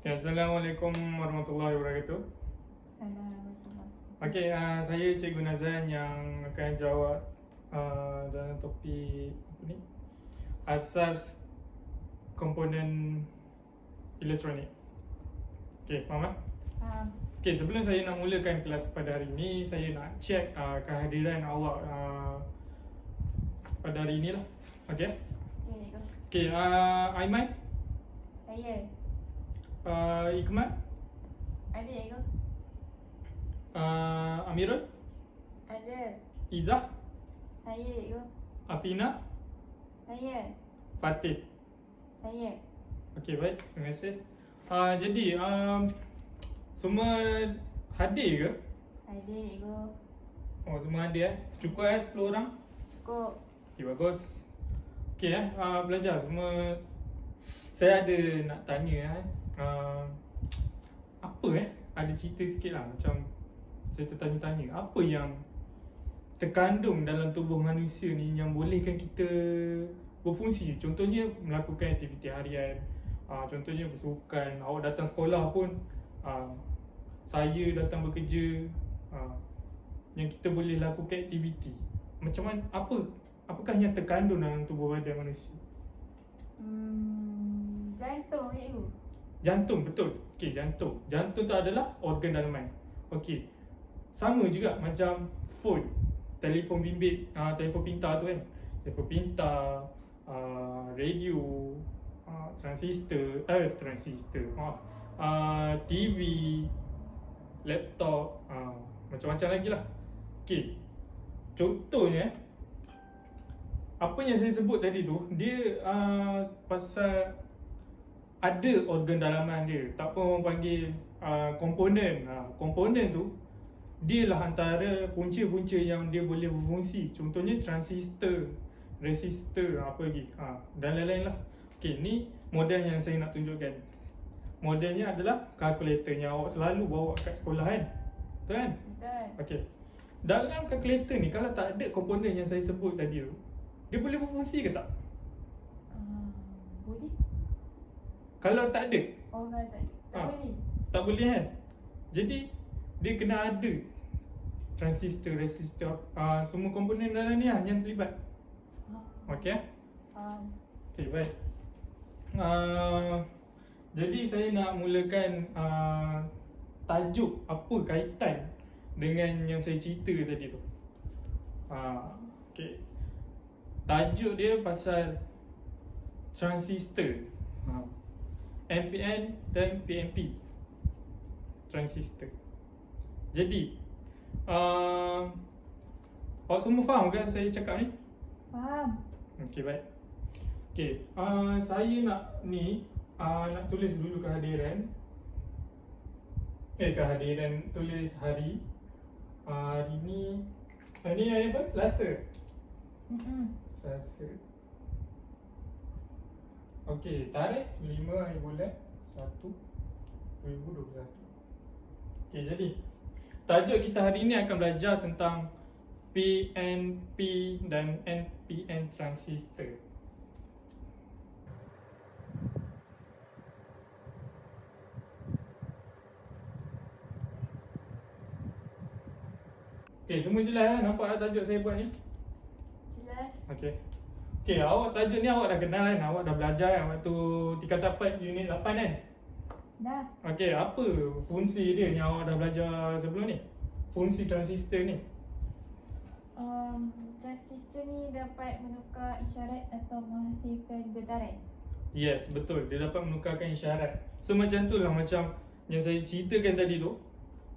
Ya, Assalamualaikum warahmatullahi wabarakatuh. Assalamualaikum. Okey, saya Cikgu Nazan yang akan jawab dalam topik apa ni? Asas komponen elektronik. Okey, faham tak? Okey, sebelum saya nak mulakan kelas pada hari ini, saya nak check kehadiran awak pada hari ini lah. Okey? Okey, go. Okey, Aiman, Saya. Ikmat, Ada, go. Amirul, Ada. Izzah, Saya, go. Afina, Saya. Fatih. Saya. Okey, baik. Terima kasih. Jadi, semua hadir ke? Ada, go. Oh, semua hadir Cukup 10 orang? Cukup. Okey, bagus. Okey belajar semua. Saya ada nak tanya apa ada cerita sikit lah. Macam saya tertanya-tanya, apa yang terkandung dalam tubuh manusia ni yang bolehkan kita berfungsi. Contohnya melakukan aktiviti harian, contohnya bersukan. Awak datang sekolah pun, saya datang bekerja, yang kita boleh lakukan aktiviti. Macam mana, apakah yang terkandung dalam tubuh badan manusia? Jantung, cikgu. Jantung, betul. Okey, jantung. Jantung tu adalah organ dalaman. Okey. Sama juga macam phone, telefon bimbit, telefon pintar tu kan. Telefon pintar, radio, transistor, TV, laptop, macam-macam lagi lah. Okey. Contohnya apa yang saya sebut tadi tu, dia pasal ada organ dalaman dia. Tak apa orang panggil komponen. Komponen tu dia lah antara punca-punca yang dia boleh berfungsi. Contohnya transistor, resistor, apa lagi, dan lain-lain lah. Okay, ni model yang saya nak tunjukkan. Modelnya adalah kalkulator yang awak selalu bawa kat sekolah kan. Betul kan? Betul. Okay. Dalam kalkulator ni, kalau tak ada komponen yang saya sebut tadi tu, dia boleh berfungsi ke tak? Boleh. Kalau tak ada, Oh, kalau tak. Tak boleh. tak boleh kan? Jadi dia kena ada transistor, resistor, semua komponen dalam ni lah yang terlibat. Okey Okey, baik. Jadi saya nak mulakan tajuk apa kaitan dengan yang saya cerita tadi tu. Okey. Tajuk dia pasal transistor, NPN dan PNP transistor. Jadi awak semua faham kan saya cakap ni? Faham. Okey, baik. Okey, saya nak nak tulis dulu kehadiran. Kehadiran, tulis hari. Hari ni hari apa? Selasa. Selasa. Okey, tarikh 5 hari bulan 1 2021. Okey, jadi tajuk kita hari ini akan belajar tentang PNP dan NPN transistor. Okey, semua jelas kan? Nampak tajuk saya buat ni? Jelas. Okey. Okey, awak tajuk ni awak dah kenal kan? Awak dah belajar kan waktu tingkatan 4 unit 8 kan? Dah. Okey, apa fungsi dia yang awak dah belajar sebelum ni? Fungsi transistor ni. Transistor ni dapat menukar isyarat atau menghasilkan getaran. Yes, betul. Dia dapat menukarkan isyarat. So macam tu lah, macam yang saya ceritakan tadi tu,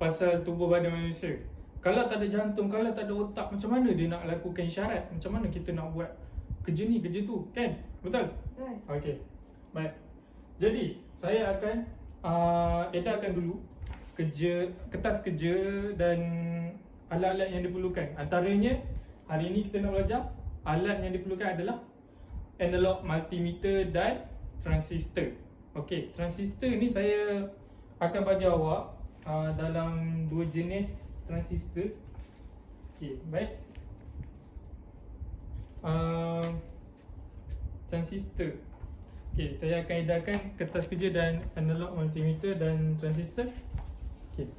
pasal tubuh badan manusia. Kalau tak ada jantung, kalau tak ada otak, macam mana dia nak lakukan isyarat? Macam mana kita nak buat kerja ni, kerja tu, kan? Betul? Betul. Okey, baik. Jadi, saya akan edarkan dulu kertas kerja dan alat-alat yang diperlukan. Antaranya, hari ini kita nak belajar alat yang diperlukan adalah analog multimeter dan transistor. Okey, transistor ni saya akan bagi awak dalam dua jenis transistor. Okey, baik. Transistor. Okey, saya akan edarkan kertas kerja dan analog multimeter dan transistor. Okey.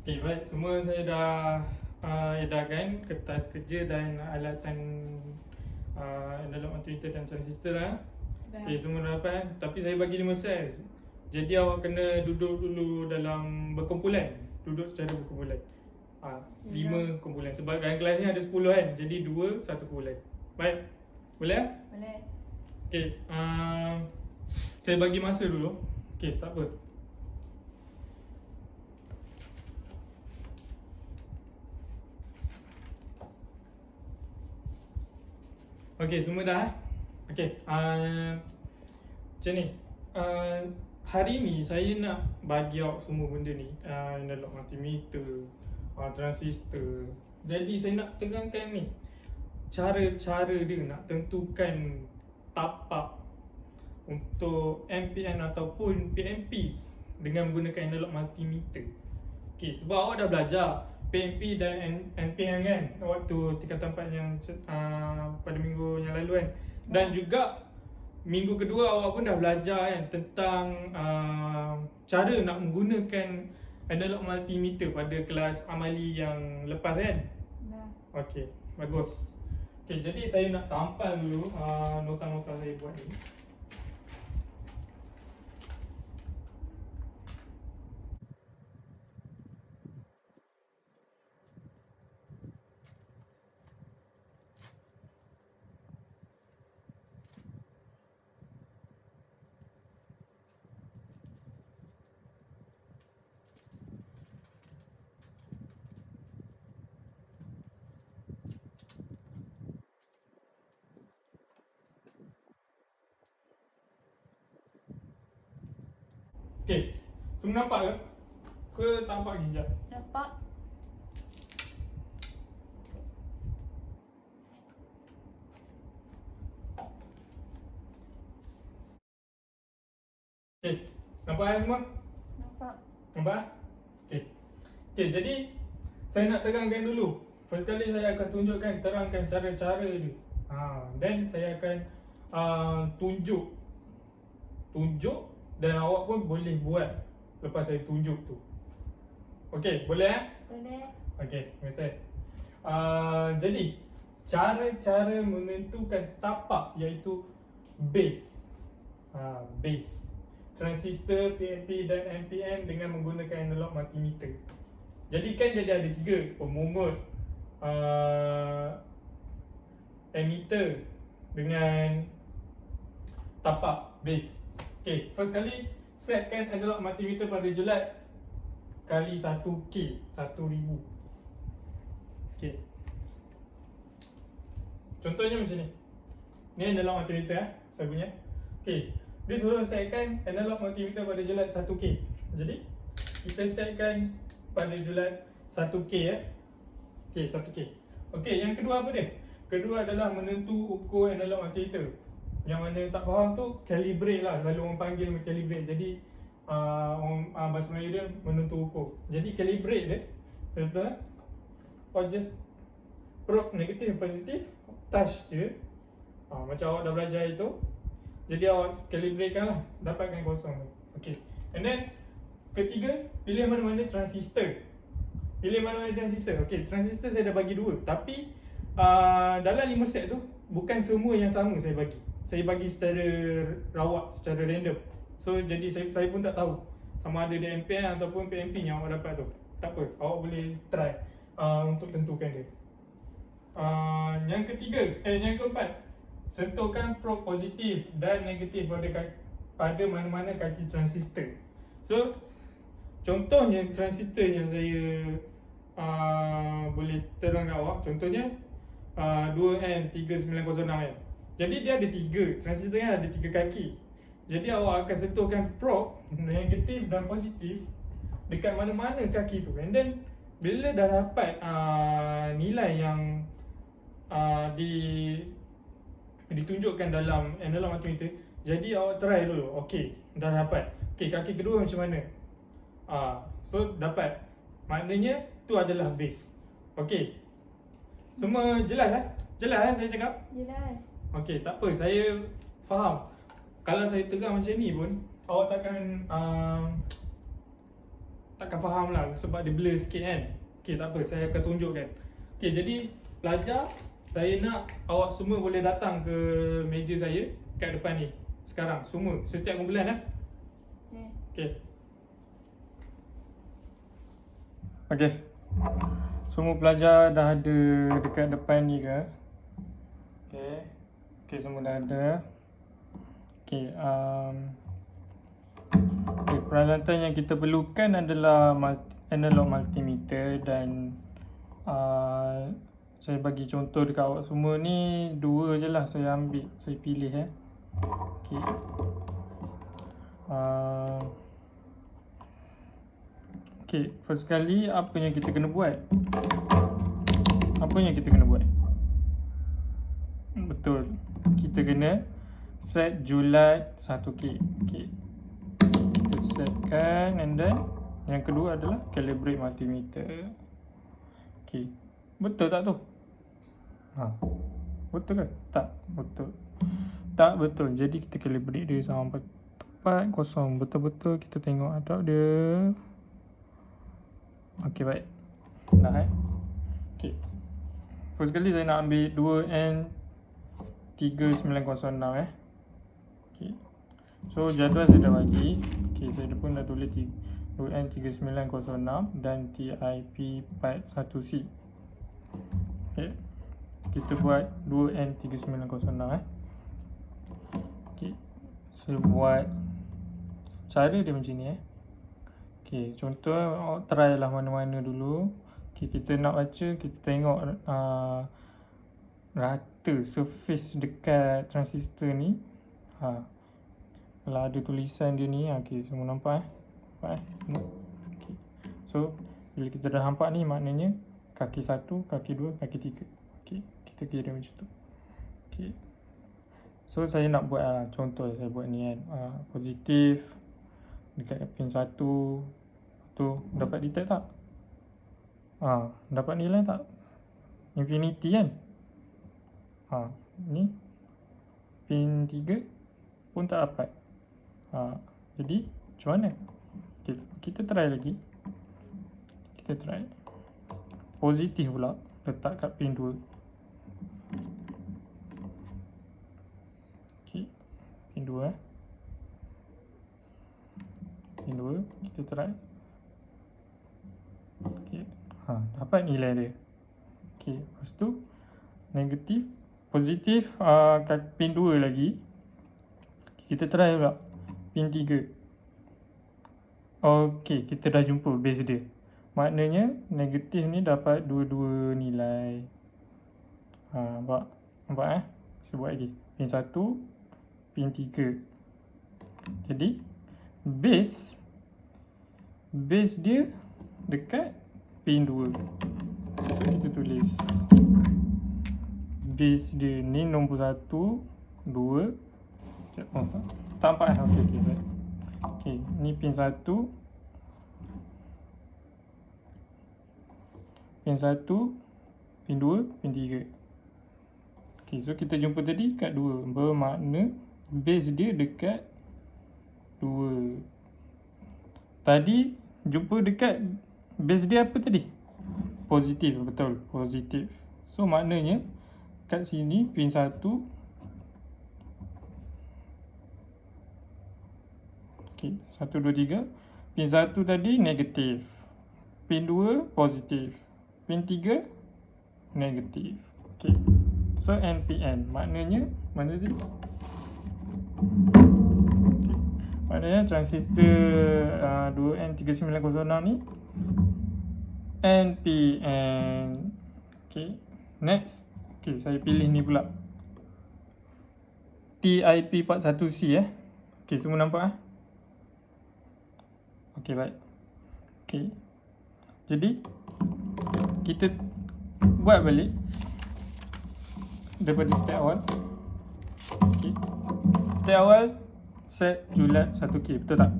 Okey, baik. Semua saya dah edarkan kertas kerja dan alatan analog multimeter dan transistor lah. Dah. Okey, semua dah dapat kan? Tapi saya bagi 5 set. Jadi awak kena duduk dulu dalam berkumpulan. Duduk secara berkumpulan. 5 kumpulan. Sebab dalam kelas ni ada 10 kan. Jadi 2, 1 kumpulan. Baik. Boleh? Boleh. Okey. Saya bagi masa dulu. Okey, tak apa. Okey, semua dah. Okey. Macam ni. Hari ni saya nak bagi awak semua benda ni. Analog multimeter, transistor. Jadi saya nak terangkan ni cara-cara dia nak tentukan tapak untuk MPN ataupun PNP dengan menggunakan analog multimeter. Okey, sebab awak dah belajar PNP dan NPN kan waktu tingkatan 4 yang pada minggu yang lalu kan. Dan juga minggu kedua awak pun dah belajar kan tentang cara nak menggunakan analog multimeter pada kelas amali yang lepas kan? Dah. Okey, bagus. Okey, jadi saya nak tampal dulu nota-nota saya buat ni. Okey, semua nampak ke? Ke tak nampak lagi sekejap? Nampak? Okey, nampak semua? Nampak. Nampak? Okey. Okey, jadi saya nak terangkan dulu. First kali saya akan terangkan cara-cara dia. Dan saya akan tunjuk dan awak pun boleh buat lepas saya tunjuk tu. Okey, boleh Boleh. Okey, terima jadi cara-cara menentukan tapak iaitu base. Base. Transistor, PNP dan NPN dengan menggunakan analog multimeter. Jadi kan dia ada 3, pemungut, emitter dengan tapak base. Okey, first kali setkan analog multimeter pada julat kali 1K, 1000. Okey. Contohnya macam ni. Ni analog multimeter saya punya. Okey. Dia suruh setkan analog multimeter pada julat 1K. Jadi kita setkan pada julat 1K Okey, 1K. Okey, yang kedua apa dia? Kedua adalah menentu ukur analog multimeter. Yang mana tak faham tu calibrate lah, lalu orang panggil calibrate. Jadi bahasa Melayu dia menentu ukur. Jadi calibrate dia, betul? Or just probe negatif positif, touch je. Macam awak dah belajar itu. Jadi awak calibrate lah, dapatkan kosong. Okey. And then ketiga, pilih mana-mana transistor. Pilih mana-mana transistor. Okey, transistor saya dah bagi 2. Tapi dalam 5 set tu bukan semua yang sama saya bagi. Saya bagi secara rawak, secara random. So jadi saya pun tak tahu sama ada dia MPN ataupun PNP yang awak dapat tu. Tak apa, awak boleh try untuk tentukan dia. Yang keempat, sentuhkan probe positif dan negatif pada mana-mana kaki transistor. So contohnya transistor yang saya boleh terang kat awak, contohnya 2N3906. Jadi dia ada 3, transistor yang ada 3 kaki. Jadi awak akan sentuhkan probe negatif dan positif dekat mana-mana kaki tu. And then bila dah dapat nilai yang ditunjukkan dalam analog multimeter, jadi awak try dulu. Okey, dah dapat. Okey, kaki kedua macam mana? So dapat. Maknanya tu adalah base. Okey. Semua jelas Jelas saya cakap? Jelas. Okey, tak apa, saya faham. Kalau saya terang macam ni pun awak takkan faham lah sebab dia blur sikit kan. Okey, tak apa, saya akan tunjukkan. Okey, jadi pelajar, saya nak awak semua boleh datang ke meja saya kat depan ni. Sekarang, semua, setiap kumpulan lah. Okey. Okey. Semua pelajar dah ada dekat depan ni ke? Okey, semua dah ada. Okey, peralatan yang kita perlukan adalah analog multimeter dan saya bagi contoh dekat awak semua ni, 2 je lah saya ambil, saya pilih Okey. Okey, first sekali apa yang kita kena buat? Betul. Kita kena set julat 1K. Okey. Kita setkan, and then yang kedua adalah calibrate multimeter. Okey. Betul tak tu? Betul ke? Tak betul. Tak betul. Jadi kita calibrate dia sampai tepat kosong. Betul-betul kita tengok adap dia. Okey, baik. Dah Okey. First sekali saya nak ambil 2N3906 Okey. So jadual saya dah bagi. Okey, saya pun dah tulis 2N3906 dan TIP41C. Okey. Kita buat 2N3906 Okey. Saya buat cara dia macam ni Okey, contoh awak try lah mana-mana dulu. Okey, kita nak baca, kita tengok rata surface dekat transistor ni. Kalau ada tulisan dia ni, okey, semua nampak Nampak Okey. So, bila kita dah nampak ni, maknanya kaki 1, kaki 2, kaki 3. Okey, kita kira macam tu. Okey. So, saya nak buat contoh saya buat ni positif dekat pin 1 tu, dapat detect tak? Dapat nilai tak? Infinity kan? Ni pin 3 pun tak dapat. Jadi macam mana? Kita try lagi. Kita try positif pula, letak kat pin 2. Okey, pin 2 pin 2 kita try. Okey, dapat nilai dia. Okey, lepas tu negatif, positif kat pin 2 lagi. Kita try pula pin 3. Okey, kita dah jumpa base dia. Maknanya negatif ni dapat dua-dua nilai. Nampak? Saya buat lagi. Pin 1, pin 3. Jadi base dia dekat pin 2. So kita tulis base dia ni nombor 1, 2. Tak nampak okey. Okey, ni pin 1, pin 2, pin 3. Okey, so kita jumpa tadi kat 2. Bermakna base dia dekat 2. Tadi jumpa dekat base dia apa tadi? Positif, betul, positif. So maknanya kat sini pin 1, okey, 1, 2, 3. Pin 1 tadi negatif, pin 2 positif, pin 3 negatif. Okey, so NPN maknanya mana tadi? Okay. Maknanya transistor 2N3906 ni NPN. Okey, next. Okey, saya pilih ni pula, TIP41C Okey, semua nampak Okey, baik. Okey, jadi kita buat balik daripada step awal. Okey, step awal set julat 1K, betul tak?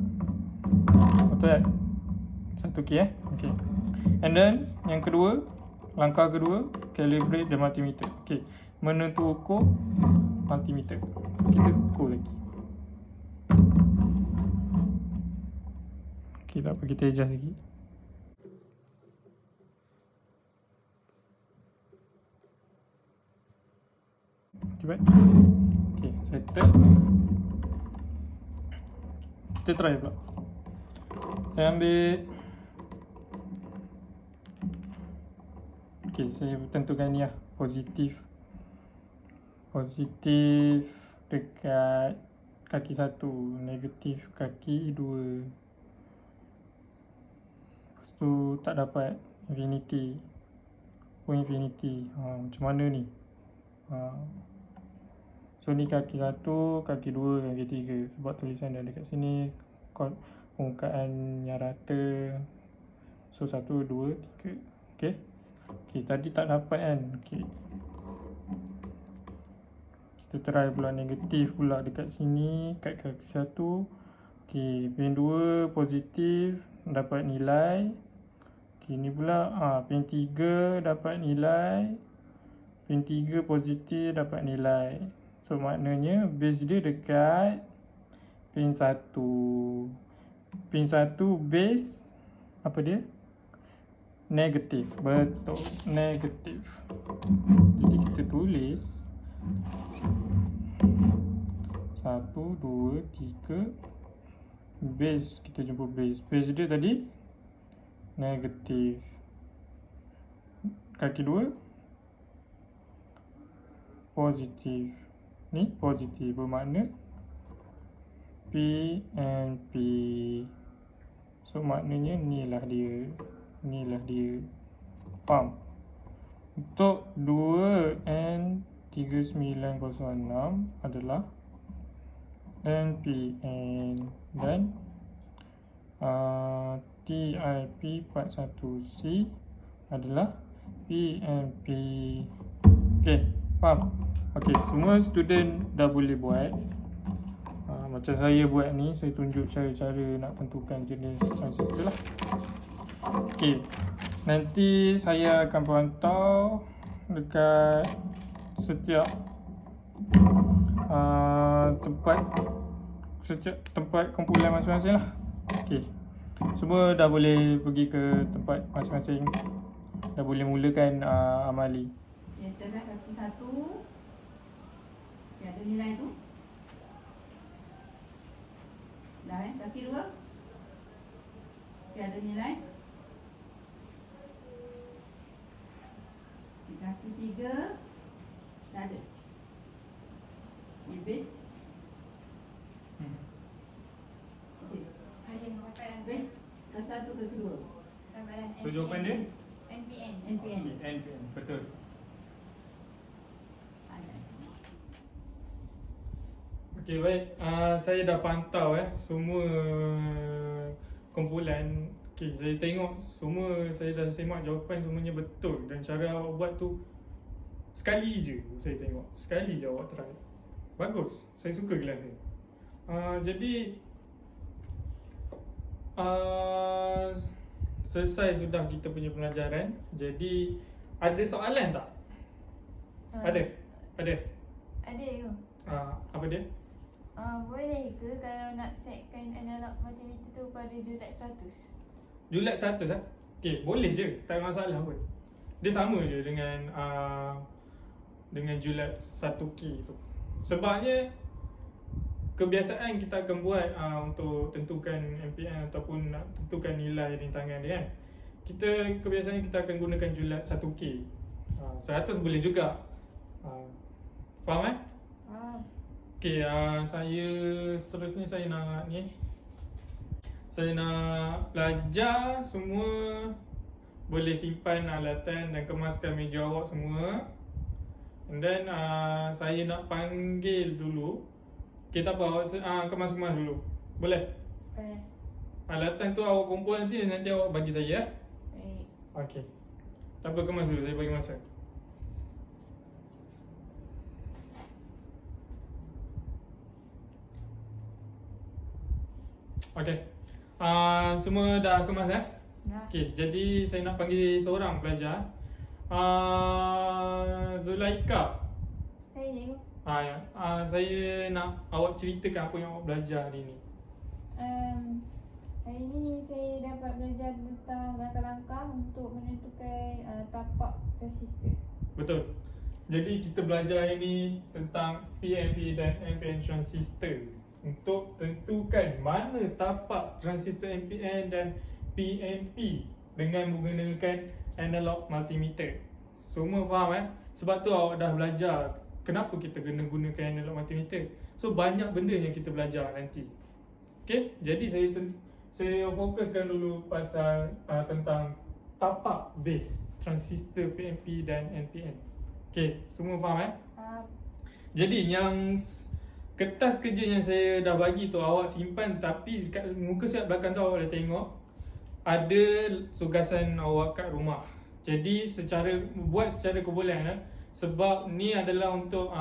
Betul tak? 1K Okey. And then yang kedua, Langkah kedua, calibrate the multimeter. Okey, menentu ukur multimeter. Kita ukur lagi. Okey, tak apa, kita adjust lagi. Okey, baik. Okey, settle. Kita try pula. Saya ambil. Okey, saya tentukan ni lah, positif. Positif dekat kaki 1, negatif kaki 2. Lepas tu tak dapat infinity. Oh, infinity. Macam mana ni? So ni kaki 1, kaki 2, kaki 3. Sebab tulisan dah dekat sini, permukaan yang rata. So 1, 2, 3. Okay. Okay, tadi tak dapat kan. Okay, kita try pula negatif pula dekat sini, kat kaki 1. Okay, pin 2 positif, dapat nilai. Okay, ni pula pin 3 dapat nilai. Pin 3 positif, dapat nilai. So maknanya base dia dekat pin 1. Pin 1 base apa dia? Negatif. Betul, negatif. Jadi kita tulis 1, 2, 3. Base, kita jumpa base. Base dia tadi negatif. Kaki 2 positif. Ni positif, bermakna P and P. So maknanya ni lah dia. Inilah dia. Faham? Untuk 2N3906 adalah NPN dan TIP41C adalah PNP. Okay, faham? Okay, semua student dah boleh buat. Macam saya buat ni, saya tunjuk cara-cara nak tentukan jenis transistor lah. Okay, nanti saya akan pantau dekat setiap tempat kumpulan masing-masing lah. Okay, semua dah boleh pergi ke tempat masing-masing. Dah boleh mulakan amali. Yang tengah kaki 1 yang ada nilai tu. Dah kaki 2 yang ada nilai. Kaki 3 dah ada. Ni base. Okey. Ada nampak Base ke 1 ke 2. gambaran So jawapan dia? NPN. NPN. NPN, betul. Okey, baik. Saya dah pantau semua kumpulan. Okey, saya tengok semua, saya dah semak jawapan semuanya betul. Dan cara awak buat tu sekali je saya tengok. Sekali je awak try. Bagus. Saya suka kelas ni. Jadi selesai sudah kita punya pelajaran. Jadi ada soalan tak? Ada? Ada? Ada ke? Apa dia? Boleh ke kalau nak setkan analog multimeter tu pada julat 100? Julat 100 lah. Okay, boleh je. Tak ada masalah pun. Dia sama je dengan julat 1K tu. Sebabnya kebiasaan kita akan buat untuk tentukan MPN ataupun nak tentukan nilai rintangan dia kan. Kebiasaan kita akan gunakan julat 1K. 100 boleh juga. Faham? Okay, saya seterusnya saya nak saya nak belajar semua boleh simpan alatan dan kemaskan meja awak semua. And then saya nak panggil dulu. Okay, tak apa, awak kemas-kemas dulu. Boleh? Boleh. Alatan tu awak kumpul nanti awak bagi saya. Baik. Okay. Tak apa, kemas dulu, saya bagi masa. Okay. Semua dah kemas Dah. Okay, jadi saya nak panggil seorang pelajar Zulaika. Saya cikgu. Saya nak awak ceritakan apa yang awak belajar hari ni. Hari ni saya dapat belajar tentang langkah-langkah untuk menentukan tapak transistor. Betul. Jadi kita belajar hari ni tentang PNP dan NPN transistor untuk tentukan mana tapak transistor NPN dan PNP dengan menggunakan analog multimeter. Semua faham Sebab tu awak dah belajar kenapa kita kena gunakan analog multimeter. So banyak benda yang kita belajar nanti. Okay, jadi saya fokuskan dulu pasal tentang tapak base transistor PNP dan NPN. Okay, semua faham Jadi yang kertas kerja yang saya dah bagi tu awak simpan, tapi kat muka surat belakang tu awak dah tengok ada tugasan awak kat rumah. Jadi buat secara kebolehan sebab ni adalah untuk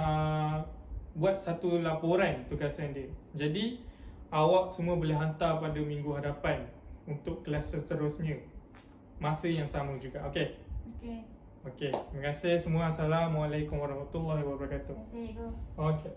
buat satu laporan tugasan dia. Jadi awak semua boleh hantar pada minggu hadapan untuk kelas seterusnya. Masa yang sama juga. Okey. Okey. Okey. Terima kasih semua. Assalamualaikum warahmatullahi wabarakatuh. Terima kasih cikgu. Okey.